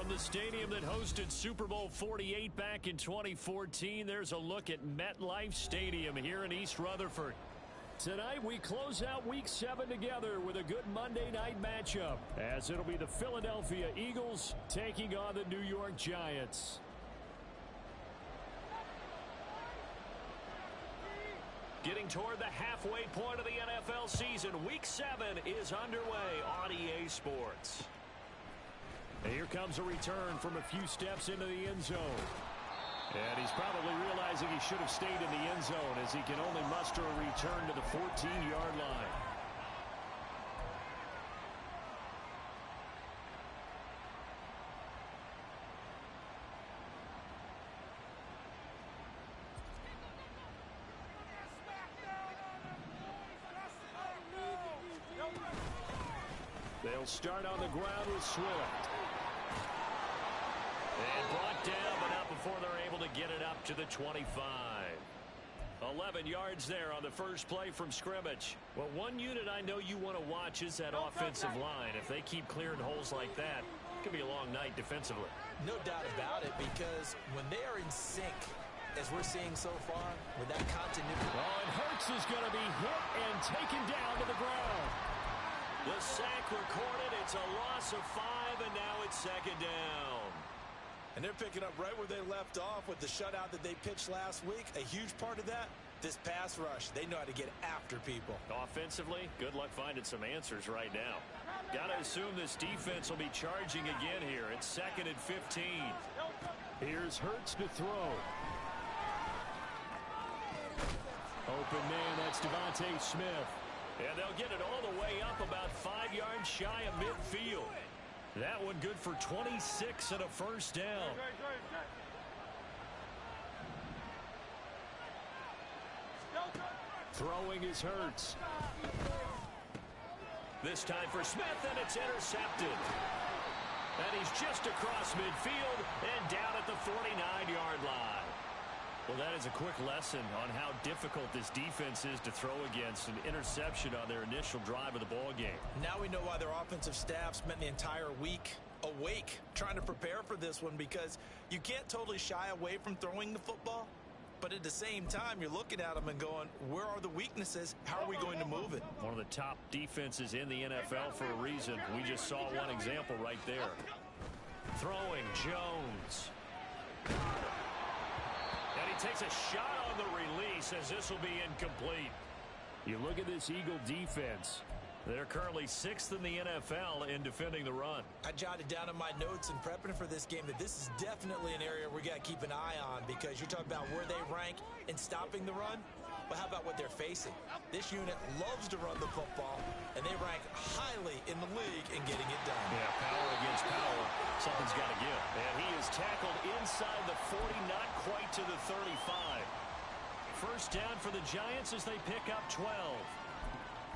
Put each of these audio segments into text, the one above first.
From the stadium that hosted Super Bowl 48 back in 2014, there's a look at MetLife Stadium here in East Rutherford. Tonight, we close out Week 7 together with a good Monday night matchup, as it'll be the Philadelphia Eagles taking on the New York Giants. Getting toward the halfway point of the NFL season, Week 7 is underway on EA Sports. And here comes a return from a few steps into the end zone. And he's probably realizing he should have stayed in the end zone, as he can only muster a return to the 14-yard line. They'll start on the ground with Swift. And brought down, but not before they're able to get it up to the 25. 11 yards there on the first play from scrimmage. Well, one unit I know you want to watch is that offensive line. If they keep clearing holes like that, it could be a long night defensively. No doubt about it, because when they are in sync, as we're seeing so far, with that continuity. Oh, and Hurts is going to be hit and taken down to the ground. The sack recorded. It's a loss of 5, and now it's second down. And they're picking up right where they left off with the shutout that they pitched last week. A huge part of that, this pass rush. They know how to get after people. Offensively, good luck finding some answers right now. Got to assume this defense will be charging again here. It's 2nd and 15. Here's Hurts to throw. Open man, that's Devontae Smith. And they'll get it all the way up about 5 yards shy of midfield. That one good for 26 and a first down. Throwing is Hurts. This time for Smith, and it's intercepted. And he's just across midfield and down at the 49-yard line. Well, that is a quick lesson on how difficult this defense is to throw against. An interception on their initial drive of the ball game. Now we know why their offensive staff spent the entire week awake trying to prepare for this one, because you can't totally shy away from throwing the football. But at the same time, you're looking at them and going, where are the weaknesses? How are we going to move it? One of the top defenses in the NFL for a reason. We just saw one example right there. Throwing Jones. And he takes a shot on the release, as this will be incomplete. You look at this Eagle defense. They're currently 6th in the NFL in defending the run. I jotted down in my notes in prepping for this game that this is definitely an area we got to keep an eye on, because you're talking about where they rank in stopping the run. But how about what they're facing? This unit loves to run the football, and they rank highly in the league in getting it done. Yeah, power against power. Something's got to give. And he is tackled inside the 40, not quite to the 35. First down for the Giants as they pick up 12.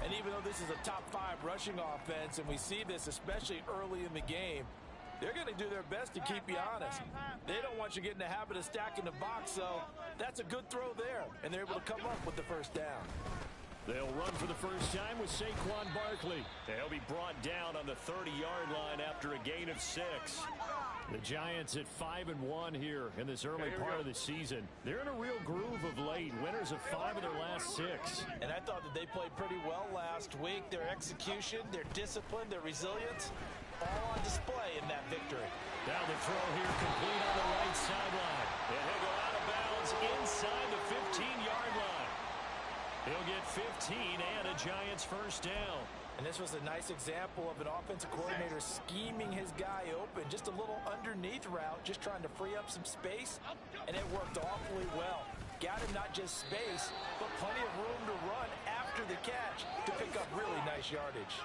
And even though this is a top 5 rushing offense, and we see this especially early in the game, they're going to do their best to keep you honest. They don't want you to get in the habit of stacking the box, so that's a good throw there. And they're able to come up with the first down. They'll run for the first time with Saquon Barkley. They'll be brought down on the 30-yard line after a gain of 6. The Giants at 5-1 here in this early part of the season. They're in a real groove of late. Winners of 5 of their last 6. And I thought that they played pretty well last week. Their execution, their discipline, their resilience, all on display in that victory. Now the throw here complete on the right sideline. And he'll go out of bounds inside the 15-yard line. He'll get 15 and a Giants first down. And this was a nice example of an offensive coordinator scheming his guy open. Just a little underneath route, just trying to free up some space, and it worked awfully well. Got him not just space, but plenty of room to run after the catch to pick up really nice yardage.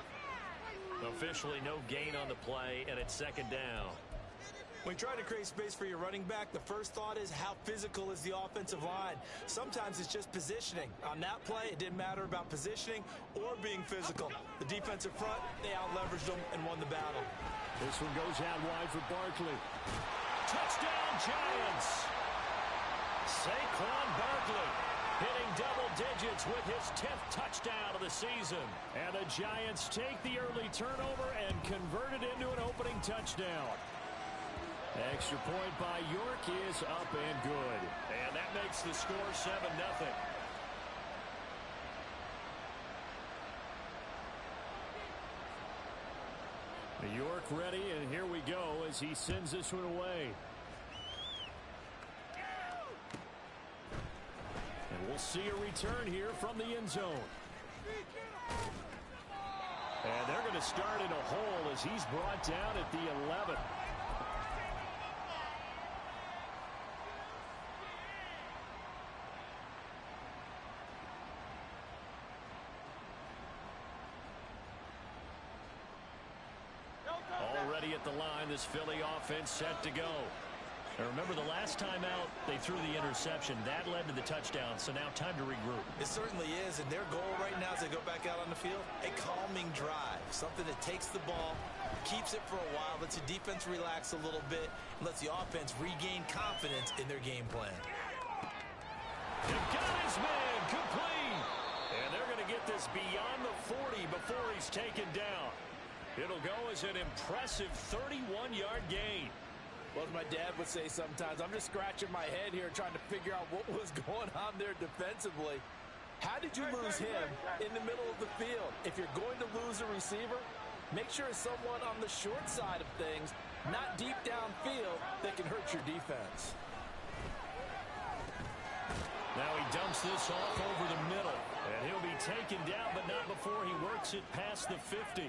Officially no gain on the play, and it's second down. When you try to create space for your running back, the first thought is, how physical is the offensive line? Sometimes it's just positioning. On that play, it didn't matter about positioning or being physical. The defensive front, they out-leveraged them and won the battle. This one goes out wide for Barkley. Touchdown, Giants! Saquon Barkley hitting double digits with his 10th touchdown of the season. And the Giants take the early turnover and convert it into an opening touchdown. Extra point by York is up and good. And that makes the score 7-0. York ready, and here we go as he sends this one away. And we'll see a return here from the end zone. And they're going to start in a hole as he's brought down at the 11. Already at the line, this Philly offense set to go. And remember, the last time out, they threw the interception. That led to the touchdown, so now time to regroup. It certainly is, and their goal right now as they go back out on the field, a calming drive, something that takes the ball, keeps it for a while, lets the defense relax a little bit, and lets the offense regain confidence in their game plan. They've got his man complete. And they're going to get this beyond the 40 before he's taken down. It'll go as an impressive 31-yard gain. Well, as my dad would say sometimes, I'm just scratching my head here trying to figure out what was going on there defensively. How did you lose him in the middle of the field? If you're going to lose a receiver, make sure it's someone on the short side of things, not deep downfield, that can hurt your defense. Now he dumps this off over the middle, and he'll be taken down, but not before he works it past the 50.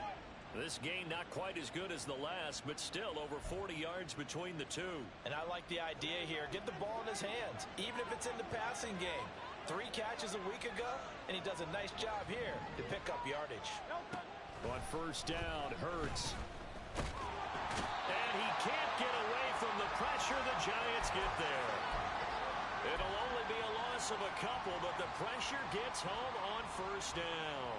This gain not quite as good as the last, but still over 40 yards between the two. And I like the idea here. Get the ball in his hands, even if it's in the passing game. 3 catches a week ago, and he does a nice job here to pick up yardage. On first down, Hurts. And he can't get away from the pressure. The Giants get there. It'll only be a loss of a couple, but the pressure gets home on first down.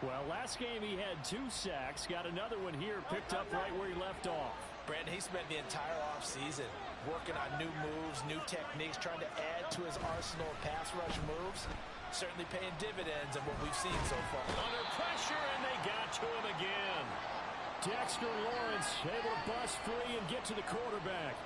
Well, last game he had 2 sacks. Got another one here, picked up right where he left off. Brandon, he spent the entire offseason working on new moves, new techniques, trying to add to his arsenal of pass rush moves. Certainly paying dividends in what we've seen so far. Under pressure, and they got to him again. Dexter Lawrence able to bust free and get to the quarterback.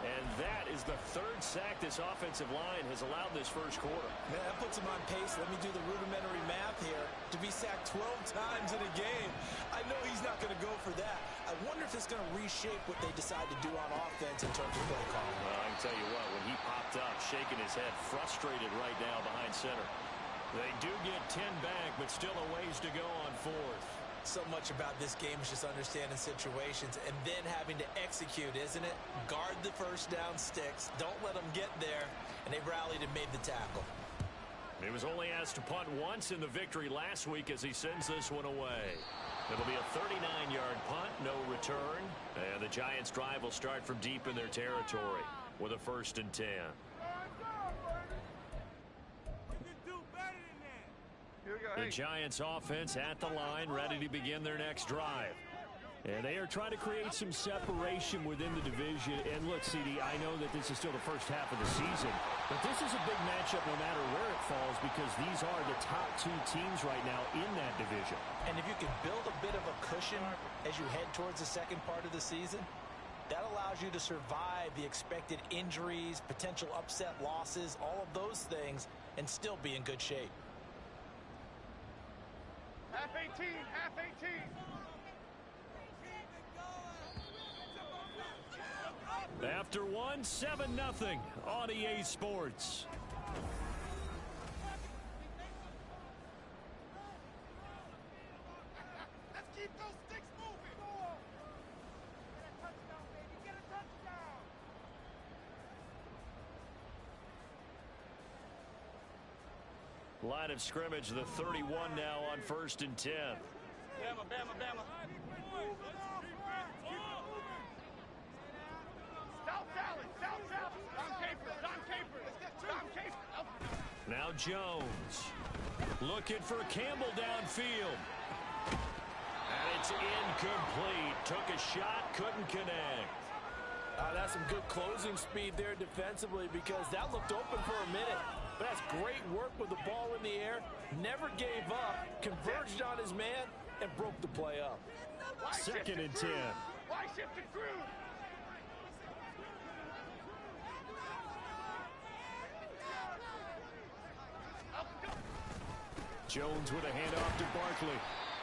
And that is the 3rd sack this offensive line has allowed this first quarter. Man, that puts him on pace. Let me do the rudimentary math here. To be sacked 12 times in a game, I know he's not going to go for that. I wonder if it's going to reshape what they decide to do on offense in terms of play calling. Well, I can tell you what, when he popped up, shaking his head, frustrated right now behind center. They do get 10 back, but still a ways to go on 4th. So much about this game is just understanding situations and then having to execute, isn't it? Guard the first down sticks. Don't let them get there. And they rallied and made the tackle. He was only asked to punt once in the victory last week as he sends this one away. It'll be a 39-yard punt, no return. And the Giants' drive will start from deep in their territory with a 1st and 10. The Giants offense at the line, ready to begin their next drive. And they are trying to create some separation within the division. And look, CD, I know that this is still the first half of the season, but this is a big matchup no matter where it falls because these are the top 2 teams right now in that division. And if you can build a bit of a cushion as you head towards the second part of the season, that allows you to survive the expected injuries, potential upset losses, all of those things, and still be in good shape. Half 18, half 18. After one, 7-0 on EA Sports. Let's keep those sticks moving. Get a touchdown, baby. Get a touchdown. Line of scrimmage, the 31 now on 1st and 10. Bama, Bama, Bama. South Sally, South Sally. Don Caper, Don Caper. Don Caper. Now Jones looking for Campbell downfield. And it's incomplete. Took a shot, couldn't connect. That's some good closing speed there defensively because that looked open for a minute. But that's great work with the ball in the air. Never gave up, converged on his man, and broke the play up. 2nd and 10. Why shift to Cruz? Jones with a handoff to Barkley.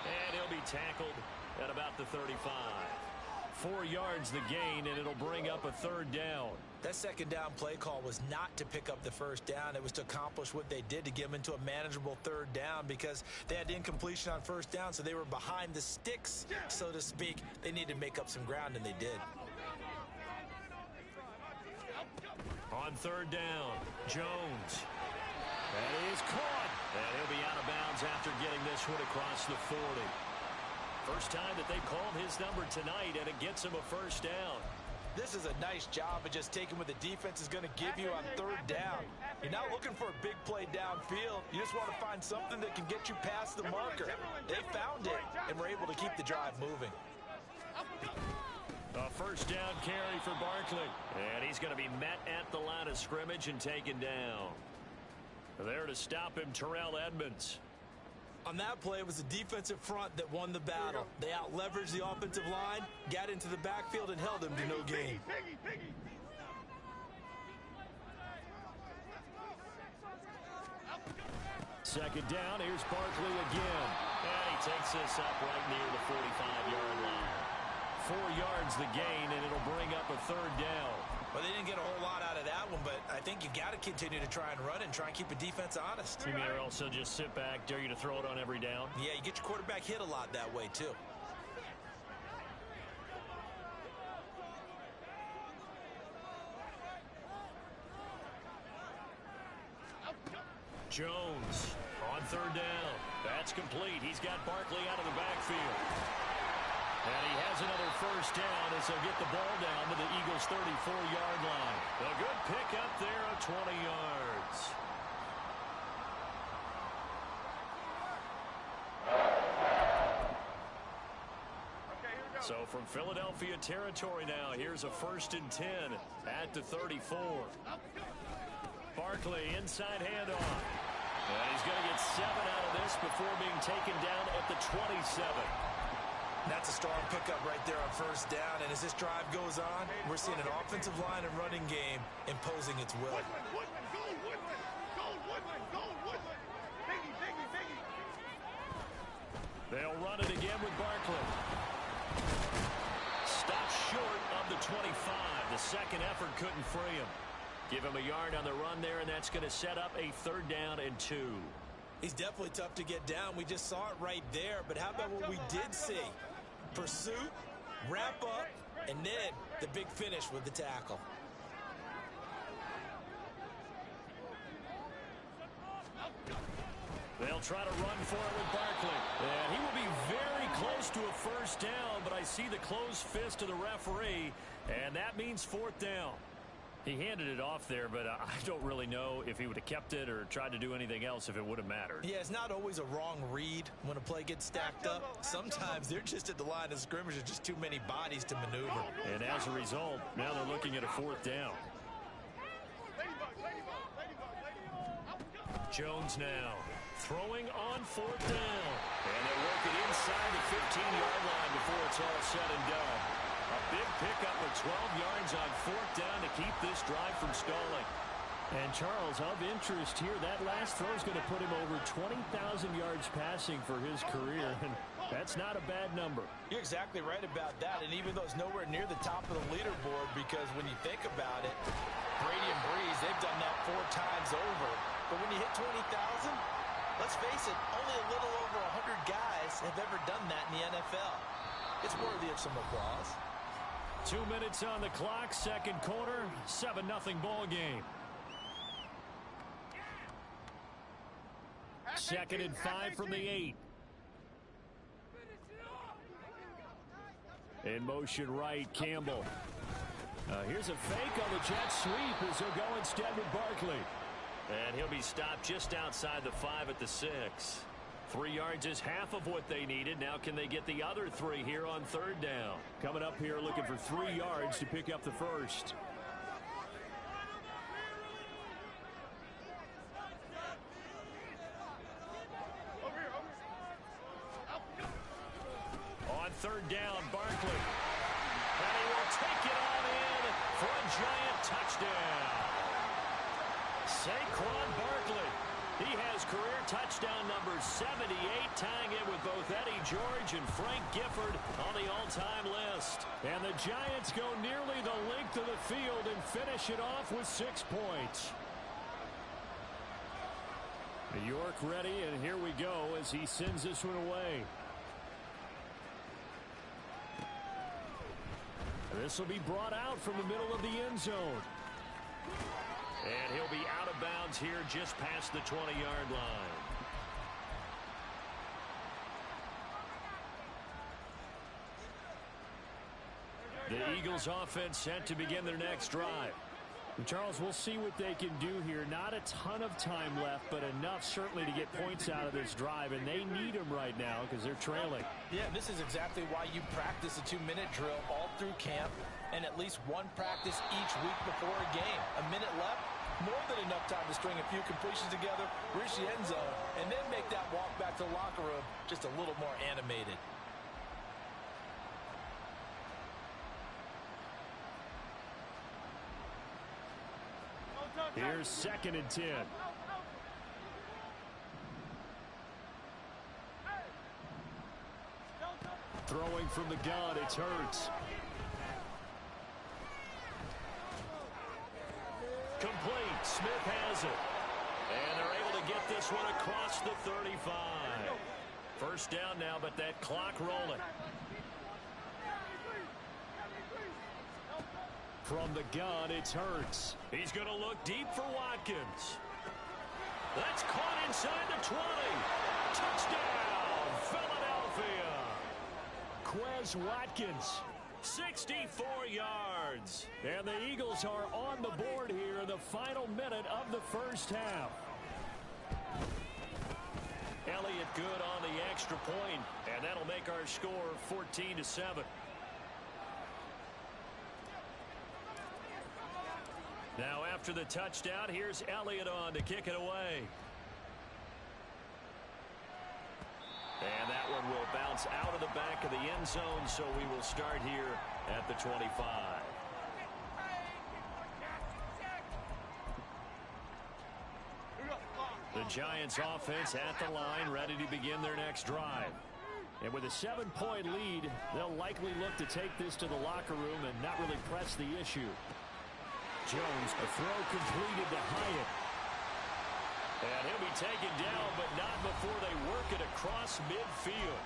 And he'll be tackled at about the 35. 4 yards the gain, and it'll bring up a third down. That second down play call was not to pick up the first down. It was to accomplish what they did, to get them into a manageable third down, because they had incompletion on first down, so they were behind the sticks, so to speak. They needed to make up some ground, and they did. On third down, Jones. That is caught. And he'll be out of bounds after getting this one across the 40. First time that they've called his number tonight, and it gets him a first down. This is a nice job of just taking what the defense is going to give you on third down. You're not looking for a big play downfield. You just want to find something that can get you past the marker. They found it and were able to keep the drive moving. A first down carry for Barkley. And he's going to be met at the line of scrimmage and taken down. There to stop him, Terrell Edmunds. On that play, it was the defensive front that won the battle. They out-leveraged the offensive line, got into the backfield, and held him to no gain. Second down, here's Barkley again. And he takes this up right near the 45-yard line. 4 yards the gain, and it'll bring up a third down. Well, they didn't get a whole lot out of that one, but I think you got to continue to try and run and try and keep a defense honest. You mean also just sit back, dare you to throw it on every down? Yeah, you get your quarterback hit a lot that way, too. Jones on third down. That's complete. He's got Barkley out of the backfield. And he has another first down as they'll get the ball down to the Eagles' 34-yard line. A good pickup there of 20 yards. So from Philadelphia territory now, here's a 1st and 10 at the 34. Barkley inside handoff. And he's going to get 7 out of this before being taken down at the 27. That's a strong pickup right there on first down. And as this drive goes on, we're seeing an offensive line and running game imposing its will. They'll run it again with Barkley. Stopped short of the 25. The second effort couldn't free him. Give him a yard on the run there, and that's going to set up a 3rd down and 2. He's definitely tough to get down. We just saw it right there. But how about what we did see? Pursuit, wrap up, and then the big finish with the tackle. They'll try to run for it with Barkley. And he will be very close to a first down, but I see the closed fist of the referee, and that means 4th down. He handed it off there, but I don't really know if he would have kept it or tried to do anything else if it would have mattered. Yeah, it's not always a wrong read when a play gets stacked up. Sometimes they're just at the line of scrimmage. There's just too many bodies to maneuver. And as a result, now they're looking at a 4th down. Jones now throwing on 4th down. And they'll work it inside the 15-yard line before it's all said and done. A big pickup of 12 yards on 4th down to keep this drive from stalling. And Charles, of interest here, that last throw is going to put him over 20,000 yards passing for his career, and that's not a bad number. You're exactly right about that, and even though it's nowhere near the top of the leaderboard, because when you think about it, Brady and Breeze, they've done that 4 times over. But when you hit 20,000, let's face it, only a little over 100 guys have ever done that in the NFL. It's worthy of some applause. 2 minutes on the clock, 2nd quarter, 7-0 ball game. 2nd and 5 from the 8. In motion right, Campbell. Here's a fake on the jet sweep as he'll go instead with Barkley. And he'll be stopped just outside the 5 at the 6. 3 yards is half of what they needed. Now can they get the other 3 here on 3rd down? Coming up here looking for 3 yards to pick up the first. On 3rd down, Barkley. And he will take it on in for a giant touchdown. Saquon Barkley. He has career touchdown number 78, tying it with both Eddie George and Frank Gifford on the all-time list. And the Giants go nearly the length of the field and finish it off with 6 points. New York ready, and here we go as he sends this one away. This will be brought out from the middle of the end zone. And he'll be out of bounds here just past the 20-yard line. The Eagles offense set to begin their next drive. Charles, we'll see what they can do here. Not a ton of time left, but enough certainly to get points out of this drive, and they need them right now because they're trailing. Yeah, this is exactly why you practice a 2-minute drill all through camp and at least one practice each week before a game. A minute left, more than enough time to string a few completions together, reach the end zone, and then make that walk back to the locker room just a little more animated. Here's 2nd and 10. Throwing from the gun, it's Hurts. Complete. Smith has it. And they're able to get this one across the 35. First down now, but that clock rolling. From the gun, it's Hurts. He's going to look deep for Watkins. That's caught inside the 20. Touchdown, Philadelphia. Quez Watkins, 64 yards. And the Eagles are on the board here in the final minute of the first half. Elliott good on the extra point, and that'll make our score 14-7. Now after the touchdown, here's Elliott on to kick it away. And that one will bounce out of the back of the end zone, so we will start here at the 25. The Giants offense at the line, ready to begin their next drive. And with a 7-point lead, they'll likely look to take this to the locker room and not really press the issue. Jones, a throw completed to Hyatt. And he'll be taken down, but not before they work it across midfield.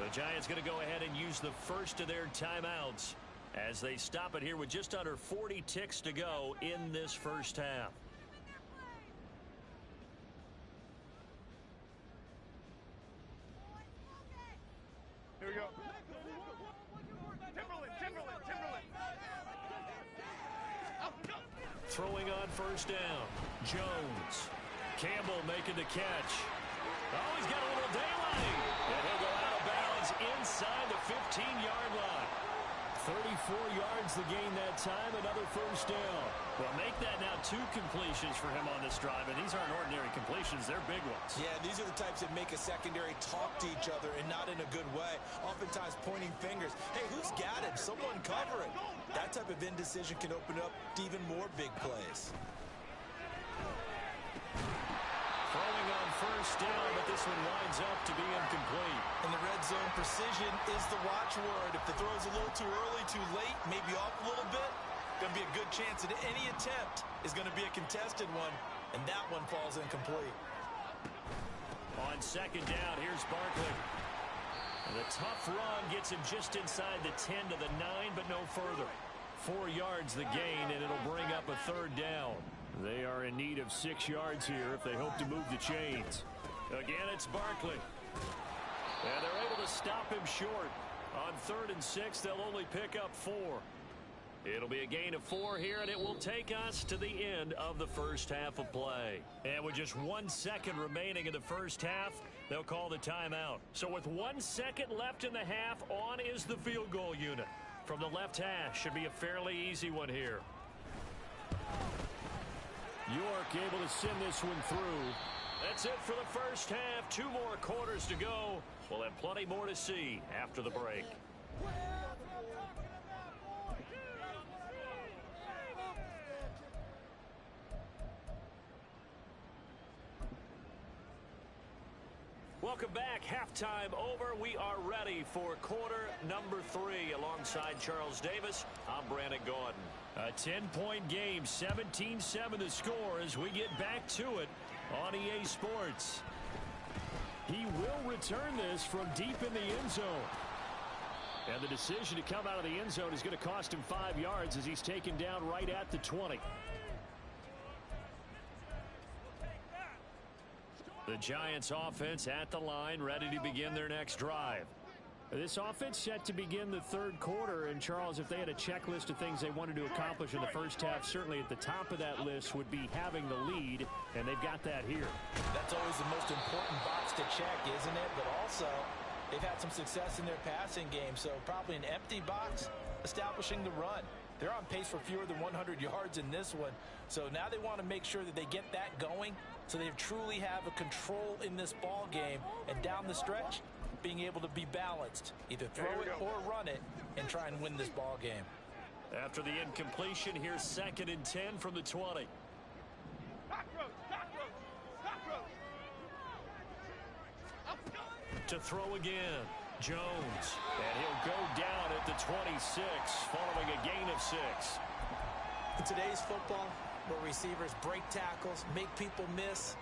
The Giants going to go ahead and use the first of their timeouts as they stop it here with just under 40 ticks to go in this first half. Here we go. Timberland. Throwing on first down. Jones. Campbell making the catch. Oh, he's got a little daylight. And he'll go out of bounds inside the 15-yard line. 34 yards to gain that time, another first down. Well, make that now 2 completions for him on this drive, and these aren't ordinary completions. They're big ones. Yeah, these are the types that make a secondary talk to each other and not in a good way. Oftentimes pointing fingers. Hey, who's got him? Someone cover it. That type of indecision can open up to even more big plays. Throwing on first down, but this one winds up to be incomplete. In the red zone, precision is the watchword. If the throw's a little too early, too late, maybe off a little bit, going to be a good chance that any attempt is going to be a contested one, and that one falls incomplete. On second down, here's Barkley. And the tough run gets him just inside the 10 to the 9, but no further. 4 yards the gain, and it'll bring up a third down. They are in need of 6 yards here if they hope to move the chains. Again, it's Barkley. And they're able to stop him short. On 3rd and 6, they'll only pick up 4. It'll be a gain of 4 here, and it will take us to the end of the first half of play. And with just 1 second remaining in the first half, they'll call the timeout. So with 1 second left in the half, on is the field goal unit. From the left hash, should be a fairly easy one here. York able to send this one through. That's it for the first half. 2 more quarters to go. We'll have plenty more to see after the break. Welcome back. Halftime over. We are ready for quarter number 3. Alongside Charles Davis, I'm Brandon Gaudin. A 10-point game, 17-7 the score as we get back to it on EA Sports. He will return this from deep in the end zone. And the decision to come out of the end zone is going to cost him 5 yards as he's taken down right at the 20. The Giants offense at the line, ready to begin their next drive. This offense set to begin the third quarter. And, Charles, if they had a checklist of things they wanted to accomplish in the first half, certainly at the top of that list would be having the lead, and they've got that here. That's always the most important box to check, isn't it? But also, they've had some success in their passing game, so probably an empty box establishing the run. They're on pace for fewer than 100 yards in this one, so now they want to make sure that they get that going so they truly have a control in this ball game, and down the stretch, being able to be balanced, either throw it or run it, and try and win this ball game. After the incompletion, here's 2nd and 10 from the 20. To throw again, Jones, and he'll go down at the 26, following a gain of 6. In today's football, where receivers break tackles, make people miss,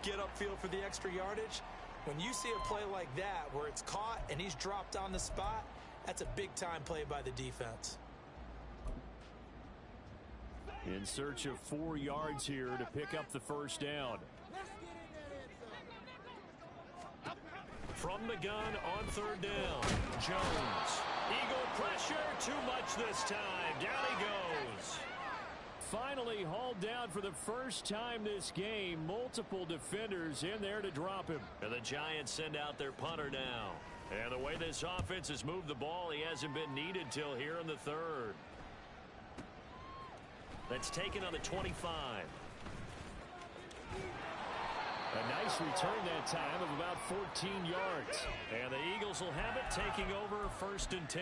get upfield for the extra yardage, when you see a play like that where it's caught and he's dropped on the spot, that's a big-time play by the defense. In search of 4 yards here to pick up the first down. From the gun on 3rd down, Jones. Eagle pressure, too much this time. Down he goes. Finally hauled down for the first time this game. Multiple defenders in there to drop him. And the Giants send out their punter now. And the way this offense has moved the ball, he hasn't been needed till here in the 3rd. That's taken on the 25. A nice return that time of about 14 yards. And the Eagles will have it, taking over 1st and 10.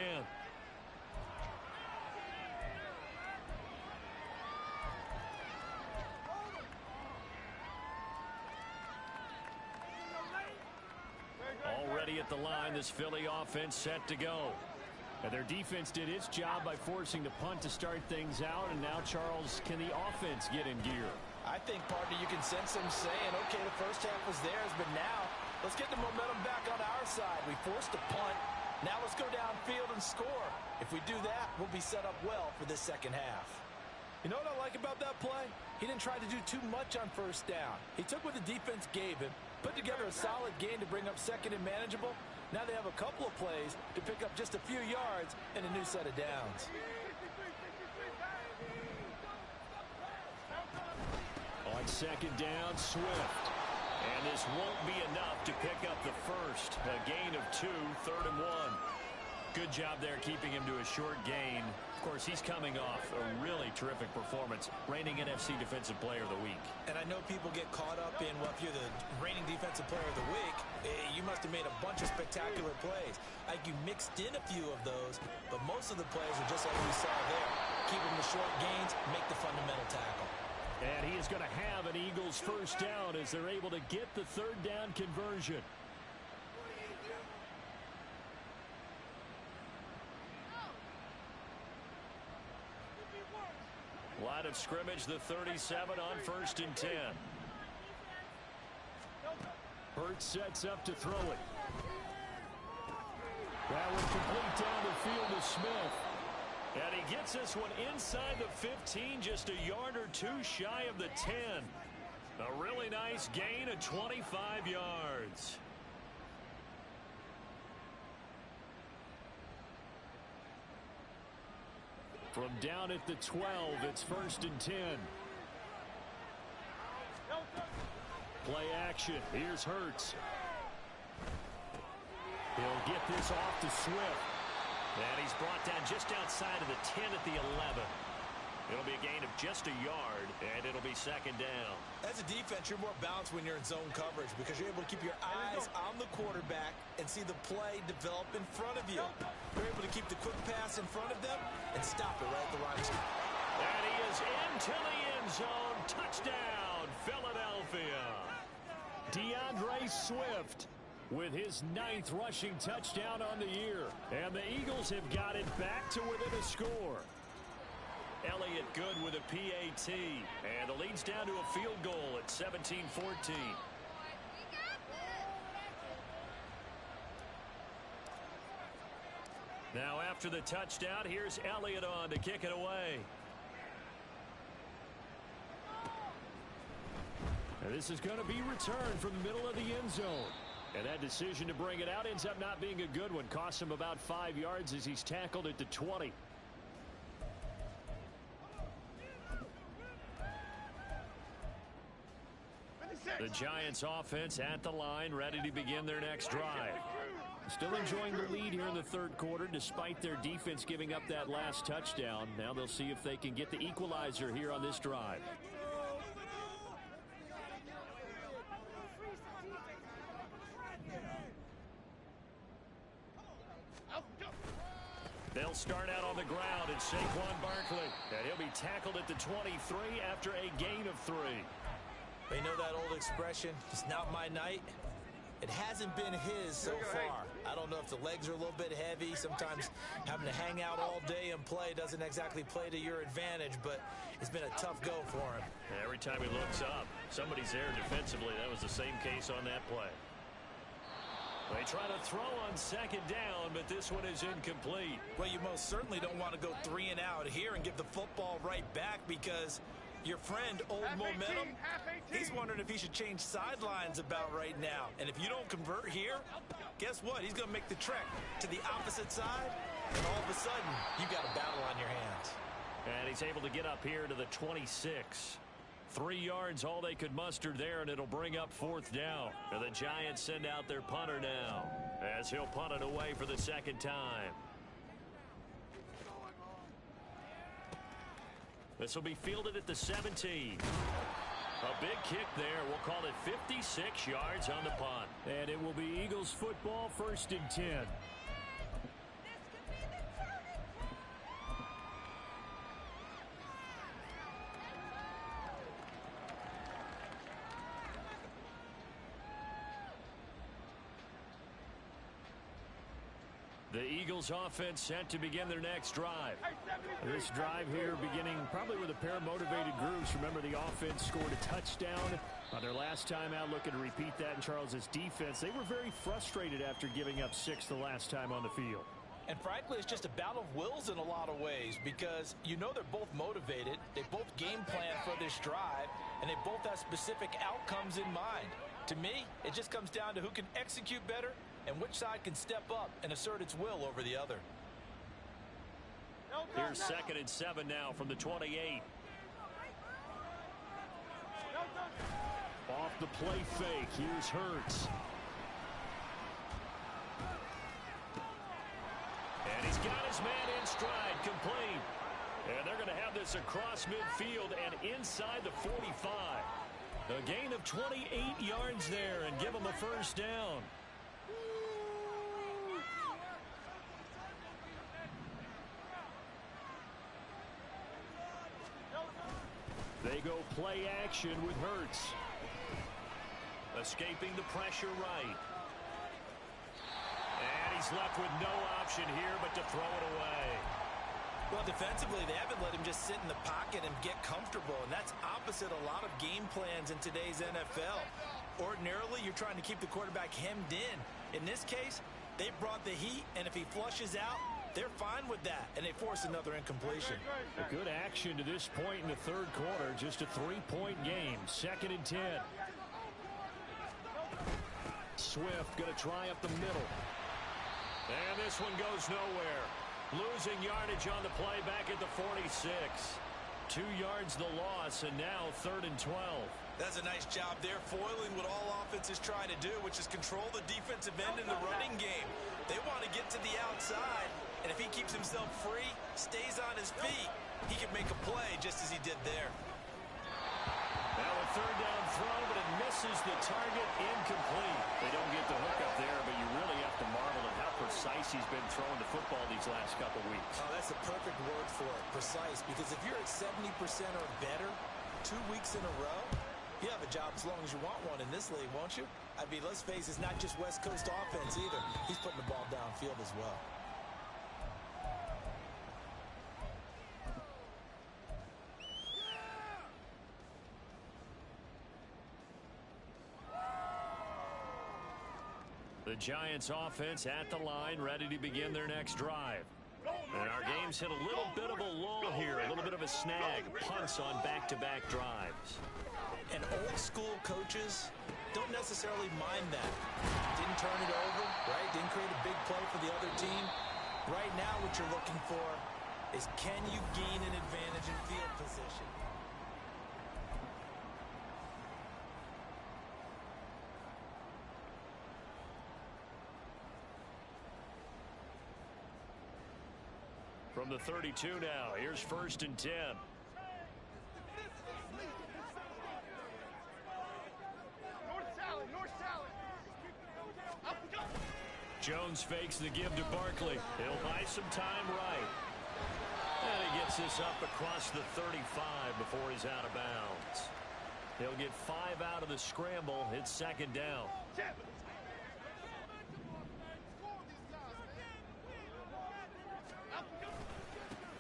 Already at the line, this Philly offense set to go. And their defense did its job by forcing the punt to start things out. And now, Charles, can the offense get in gear? I think, partner, you can sense them saying, okay, the first half was theirs, but now let's get the momentum back on our side. We forced a punt. Now let's go downfield and score. If we do that, we'll be set up well for this second half. You know what I like about that play? He didn't try to do too much on 1st down. He took what the defense gave him, put together a solid gain to bring up 2nd and manageable. Now they have a couple of plays to pick up just a few yards and a new set of downs. On 2nd down, Swift. And this won't be enough to pick up the first. A gain of 2, 3rd and 1. Good job there keeping him to a short gain. Of course, he's coming off a really terrific performance, reigning NFC Defensive Player of the Week. And I know people get caught up in, well, if you're the reigning Defensive Player of the Week, you must have made a bunch of spectacular plays. Like you mixed in a few of those, but most of the plays are just like we saw there. Keep them to short gains, make the fundamental tackle. And he is going to have an Eagles first down as they're able to get the 3rd down conversion. Line of scrimmage, the 37 on 1st and 10. Hurts sets up to throw it. That one complete down the field to Smith. And he gets this one inside the 15, just a yard or 2 shy of the 10. A really nice gain of 25 yards. From down at the 12, it's 1st and 10. Play action. Here's Hurts. He'll get this off to Swift. And he's brought down just outside of the 10 at the 11. It'll be a gain of just a yard, and it'll be 2nd down. As a defense, you're more balanced when you're in zone coverage because you're able to keep your eyes on the quarterback and see the play develop in front of you. You're able to keep the quick pass in front of them and stop it right at the line of scrimmage. And he is into the end zone. Touchdown, Philadelphia. DeAndre Swift with his 9th rushing touchdown on the year. And the Eagles have got it back to within a score. Elliott good with a PAT. And the lead's down to a field goal at 17-14. Now after the touchdown, here's Elliott on to kick it away. And this is going to be returned from the middle of the end zone. And that decision to bring it out ends up not being a good one. Costs him about 5 yards as he's tackled at the 20. The Giants offense at the line, ready to begin their next drive. Still enjoying the lead here in the third quarter despite their defense giving up that last touchdown. Now they'll see if they can get the equalizer here on this drive. They'll start out on the ground, and Saquon Barkley. And he'll be tackled at the 23 after a gain of 3. You know that old expression, it's not my night? It hasn't been his so far. I don't know if the legs are a little bit heavy. Sometimes having to hang out all day and play doesn't exactly play to your advantage, but it's been a tough go for him. Every time he looks up, somebody's there defensively. That was the same case on that play. They try to throw on second down, but this one is incomplete. Well, you most certainly don't want to go 3 and out here and give the football right back because your friend, Old Momentum, he's wondering if he should change sidelines about right now. And if you don't convert here, guess what? He's going to make the trek to the opposite side, and all of a sudden, you've got a battle on your hands. And he's able to get up here to the 26. 3 yards, all they could muster there, and it'll bring up 4th down. And the Giants send out their punter now, as he'll punt it away for the second time. This will be fielded at the 17. A big kick there. We'll call it 56 yards on the punt. And it will be Eagles football, 1st and 10. The Eagles offense set to begin their next drive. This drive here beginning probably with a pair of motivated groups. Remember, the offense scored a touchdown on their last time out. Looking to repeat that in Charles's defense. They were very frustrated after giving up 6 the last time on the field. And frankly, it's just a battle of wills in a lot of ways because you know they're both motivated. They both game plan for this drive, and they both have specific outcomes in mind. To me, it just comes down to who can execute better and which side can step up and assert its will over the other. Here's 2nd and 7 now from the 28. Off the play fake. Here's Hurts. And he's got his man in stride, complete. And they're going to have this across midfield and inside the 45. A gain of 28 yards there and give them a 1st down. They go play action with Hurts. Escaping the pressure right. And he's left with no option here but to throw it away. Well, defensively, they haven't let him just sit in the pocket and get comfortable, and that's opposite a lot of game plans in today's NFL. Ordinarily, you're trying to keep the quarterback hemmed in. In this case, they brought the heat, and if he flushes out, they're fine with that, and they force another incompletion. A good action to this point in the third quarter. Just a 3-point game. 2nd and 10. Swift going to try up the middle. And this one goes nowhere. Losing yardage on the play back at the 46. 2 yards the loss, and now 3rd and 12. That's a nice job there, foiling what all offenses try to do, which is control the defensive end in the running game. They want to get to the outside, and if he keeps himself free, stays on his feet, he can make a play just as he did there. Now a 3rd down throw, but it misses the target, incomplete. They don't get the hook up there, but you really have to marvel at how precise he's been throwing the football these last couple weeks. Oh, that's a perfect word for it, precise, because if you're at 70% or better 2 weeks in a row, You have a job as long as you want one in this league, won't you? I mean, let's face it, it's not just West Coast offense either. He's putting the ball downfield as well. The Giants offense at the line, ready to begin their next drive. And our game's hit a little bit of a lull here, a little bit of a snag. Punts on back-to-back drives. And old school coaches don't necessarily mind that. Didn't turn it over, right? Didn't create a big play for the other team. Right now what you're looking for is, can you gain an advantage in field position? From the 32 now, here's 1st and 10. Jones fakes the give to Barkley. He'll buy some time right. And he gets this up across the 35 before he's out of bounds. He'll get 5 out of the scramble. It's 2nd down.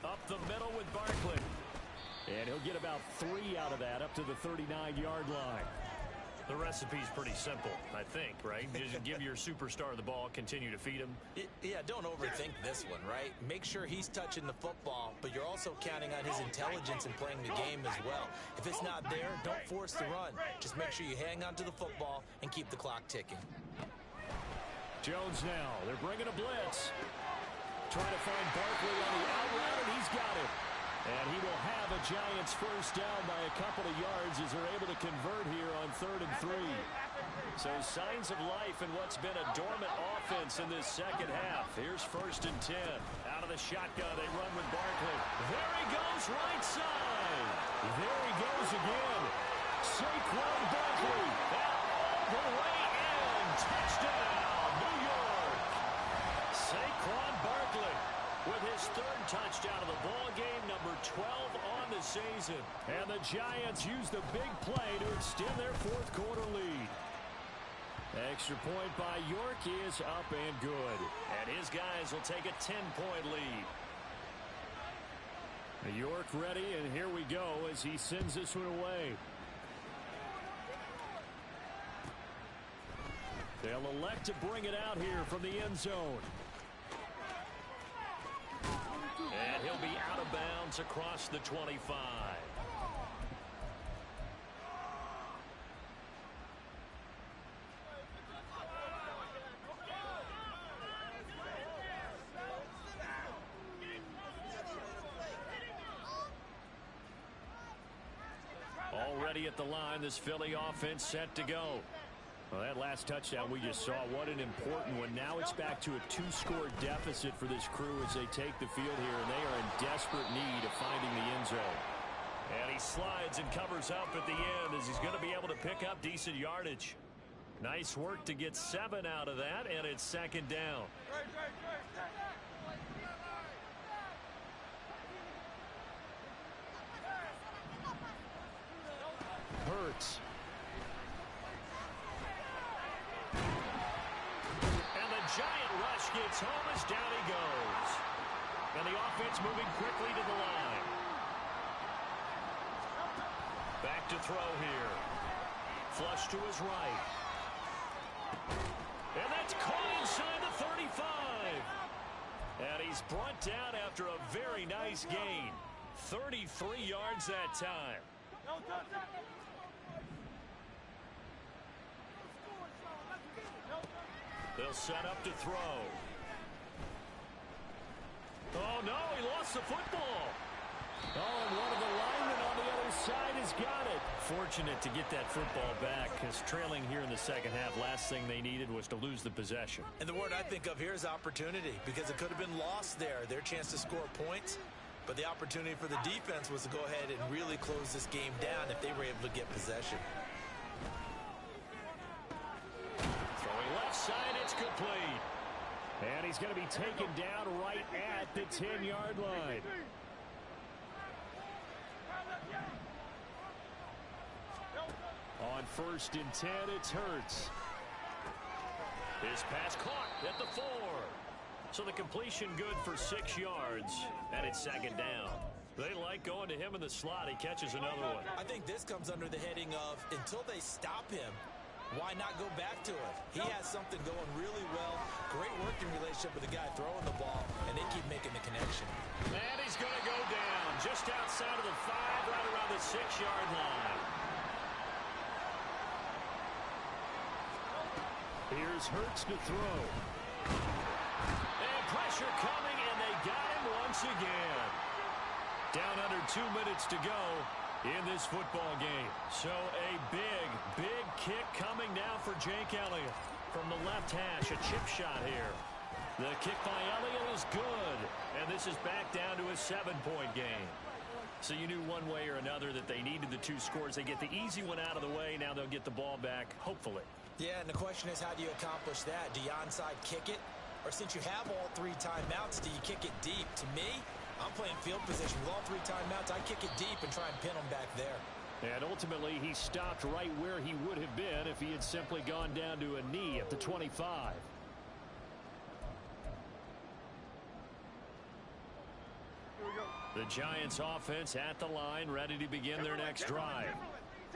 Up the middle with Barkley. And he'll get about 3 out of that up to the 39-yard line. The recipe's pretty simple, I think, right? Just give your superstar the ball, continue to feed him. Yeah, don't overthink this one, right? Make sure he's touching the football, but you're also counting on his intelligence in playing the game as well. If it's not there, don't force the run. Just make sure you hang on to the football and keep the clock ticking. Jones now. They're bringing a blitz. Trying to find Barkley on the out route, and he's got it. And he will have a Giants first down by a couple of yards as they're able to convert here on 3rd and 3. So signs of life in what's been a dormant offense in this second half. Here's 1st and 10. Out of the shotgun, they run with Barkley. There he goes, right side. There he goes again. Saquon Barkley. All the way in. Touchdown, New York. Saquon Barkley with his 3rd touchdown of the ball game, number 12 on the season. And the Giants use the big play to extend their 4th quarter lead. Extra point by York is up and good. And his guys will take a 10-point lead. York ready, and here we go as he sends this one away. They'll elect to bring it out here from the end zone. And he'll be out of bounds across the 25. Already at the line, this Philly offense set to go. Well, that last touchdown we just saw, what an important one. Now it's back to a 2-score deficit for this crew as they take the field here, and they are in desperate need of finding the end zone. And he slides and covers up at the end as he's going to be able to pick up decent yardage. Nice work to get 7 out of that, and it's 2nd down. Hurts. Giant rush gets home as down he goes. And the offense moving quickly to the line. Back to throw here. Flush to his right. And that's caught inside the 35. And he's brought down after a very nice gain. 33 yards that time. They'll set up to throw. Oh, no, he lost the football. Oh, and one of the linemen on the other side has got it. Fortunate to get that football back, because trailing here in the second half, last thing they needed was to lose the possession. And the word I think of here is opportunity, because it could have been lost there, their chance to score points. But the opportunity for the defense was to go ahead and really close this game down if they were able to get possession. Throwing left side, it's complete. And he's going to be taken down right at the 10-yard line. On 1st and 10, it's Hurts. His pass caught at the 4. So the completion good for 6 yards, and it's 2nd down. They like going to him in the slot. He catches another one. I think this comes under the heading of until they stop him, why not go back to it? He has something going really well. Great working relationship with the guy throwing the ball, and they keep making the connection. And he's going to go down just outside of the 5, right around the 6-yard line. Here's Hurts to throw. And pressure coming, and they got him once again. Down under 2 minutes to go in this football game. So a big kick coming now for Jake Elliott. From the left hash, a chip shot here. The kick by Elliott is good. And this is back down to a 7-point game. So you knew one way or another that they needed the 2 scores. They get the easy one out of the way. Now they'll get the ball back, hopefully. Yeah, and the question is, how do you accomplish that? Do you onside kick it? Or since you have all 3 timeouts, do you kick it deep? To me, I'm playing field position. With all 3 timeouts, I kick it deep and try and pin them back there. And ultimately, he stopped right where he would have been if he had simply gone down to a knee at the 25. The Giants offense at the line, ready to begin their next drive.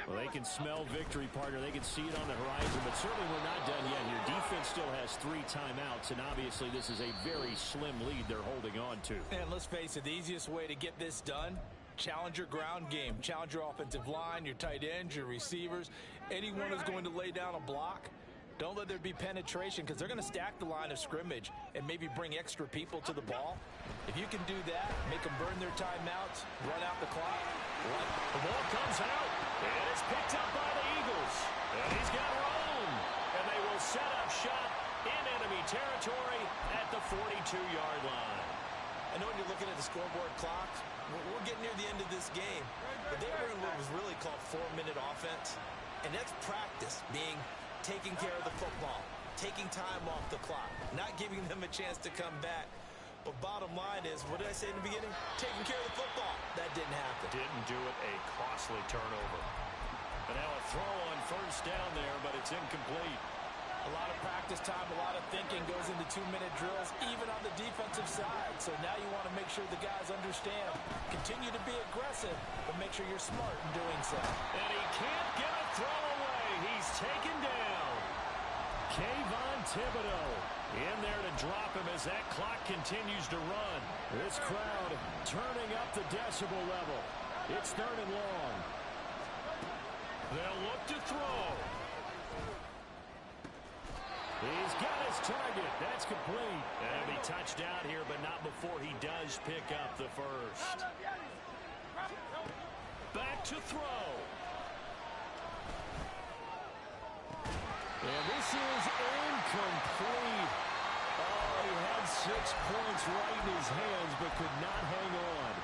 Well, they can smell victory, partner. They can see it on the horizon, but certainly we're not done yet here. Defense still has 3 timeouts, and obviously this is a very slim lead they're holding on to. And let's face it, the easiest way to get this done, challenge your ground game. Challenge your offensive line, your tight ends, your receivers. Anyone who's going to lay down a block, don't let there be penetration, because they're going to stack the line of scrimmage and maybe bring extra people to the ball. If you can do that, make them burn their timeouts, run out the clock. The ball comes out, and it's picked up by the Eagles. And he's got room. And they will set up shop in enemy territory at the 42-yard line. I know when you're looking at the scoreboard clock, we're getting near the end of this game. But they were in what was really called 4-minute offense. And that's practice, being taking care of the football, taking time off the clock, not giving them a chance to come back. But bottom line is, what did I say in the beginning? Taking care of the football. That didn't happen. Didn't do it. A costly turnover. And now a throw on 1st down there, but it's incomplete. A lot of practice time, a lot of thinking goes into 2-minute drills, even on the defensive side. So now you want to make sure the guys understand. Continue to be aggressive, but make sure you're smart in doing so. And he can't get a throw away. He's taken down. Kayvon Thibodeau in there to drop him as that clock continues to run. This crowd turning up the decibel level. It's 3rd and long. They'll look to throw. He's got his target. That's complete. And he'll be touched out here, but not before he does pick up the 1st. Back to throw. And this is incomplete. Oh, he had 6 points right in his hands, but could not hang on.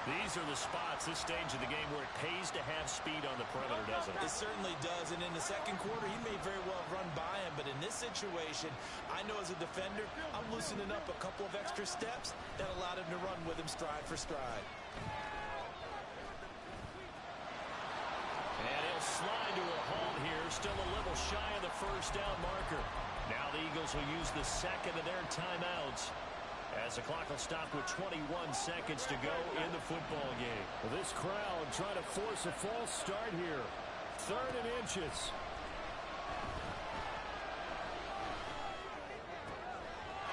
These are the spots, this stage of the game, where it pays to have speed on the perimeter, doesn't it? It certainly does. And in the 2nd quarter, he may very well run by him. But in this situation, I know as a defender, I'm loosening up a couple of extra steps that allowed him to run with him stride for stride. And he'll slide to a halt here, still a little shy of the 1st down marker. Now the Eagles will use the 2nd of their timeouts as the clock will stop with 21 seconds to go in the football game. Well, this crowd trying to force a false start here. 3rd and inches.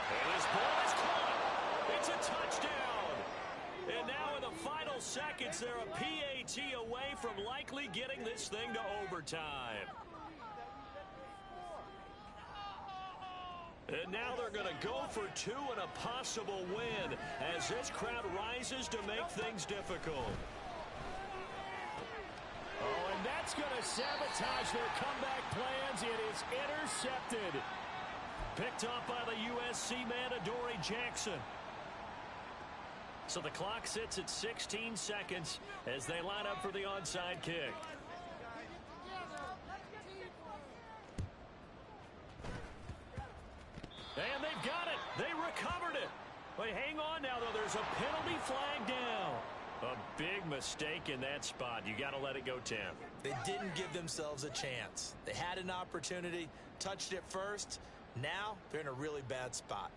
And this ball is caught. It's a touchdown. And now in the final seconds, they're a PAT away from likely getting this thing to overtime. And now they're going to go for 2 and a possible win as this crowd rises to make things difficult. Oh, and that's going to sabotage their comeback plans. It is intercepted. Picked off by the USC man, Adoree Jackson. So the clock sits at 16 seconds as they line up for the onside kick. And they've got it. They recovered it. But hang on now, though. There's a penalty flag down. A big mistake in that spot. You got to let it go 10. They didn't give themselves a chance. They had an opportunity, touched it first. Now they're in a really bad spot.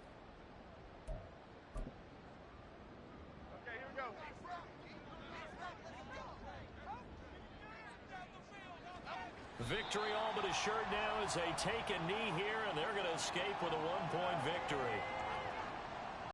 Okay, here we go. Victory all but assured now as they take a knee here, and they're going to escape with a 1-point victory.